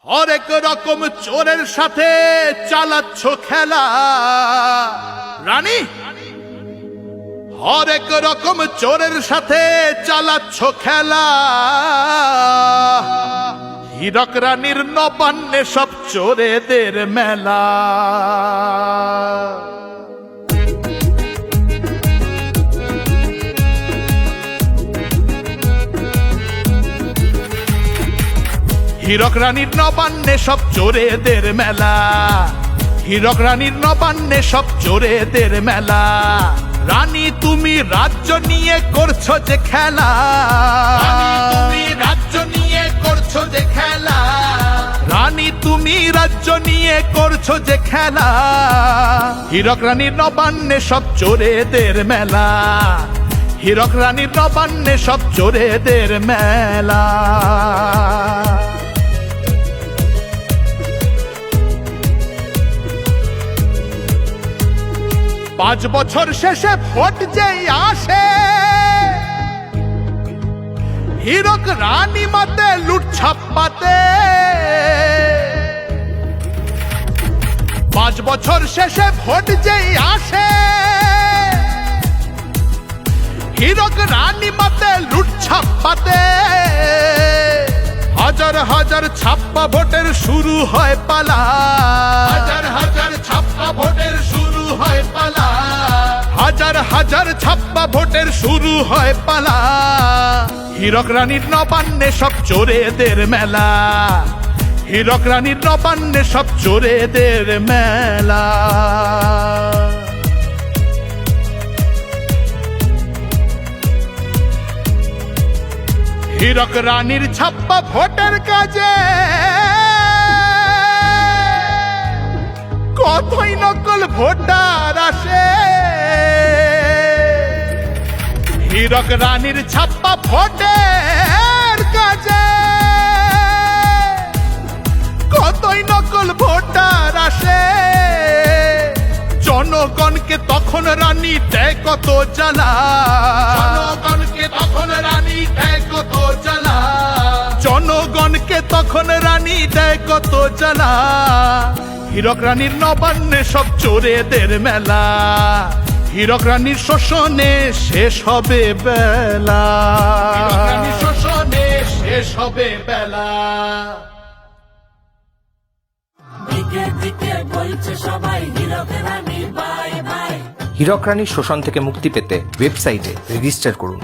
হরেক রকম চোরের সাথে চালাচ্ছ খেলা রানী, হরেক রকম চোরের সাথে চালাচ্ছ খেলা। হীরক রানীর নবান্নে সব চোরেদের মেলা। হীরক রানীর নবান্নে সব চোরেদের মেলা। হীরক রানীর নবান্নে সব চোরেদের মেলা। রানী তুমি রাজ্য নিয়ে করছো যে খেলা, তুমি রাজ্য নিয়ে করছো যে খেলা, রানী তুমি রাজ্য নিয়ে করছো যে খেলা। হীরক রানীর নবান্নে সব চোরেদের মেলা। হীরক রানীর নবান্নে সব চোরেদের মেলা। 5 বছর শেষে ভোট যেই আসে, হীরক রানী মাতে লুট ছাপ্পাতে। 5 বছর শেষে ভোট যেই আসে, হীরক রানী মাতে লুট ছাপ্পাতে। হাজার হাজার ছাপ্পা ভোটের শুরু হয় পালা, হাজার হাজার ছাপ্পা ভোটের শুরু হয় পালা, হাজার হাজার ছাপ্পা ভোটের শুরু হয় পালা। হীরক রানীর নবান্নে সব চোরেদের মেলা। হীরক রানীর নবান্নে সব চোরেদের মেলা। হীরক রানীর ছাপ্পা ভোটের কাজে কতই নকল ভোটার আসে। হীরক রানীর ছাপ্পা ভোটের কাজে কতই নকল ভোটার আসে। জনগণকে তখন রানী দেয় কত জ্বালা, জনগণকে তখন রানী দেয় কত জ্বালা, জনগণকে তখন রানী দেয় কত জ্বালা। হীরক রানীর নবান্নে সব চোরেদের মেলা। হীরক রানীর শোষণে শেষ হবে বেলা, হীরক রানীর শোষণে শেষ হবে বেলা। দিকে দিকে বলছে সবাই হীরক রানী বাই বাই। হীরক রানীর শোষণ থেকে মুক্তি পেতে ওয়েবসাইটে রেজিস্টার করুন।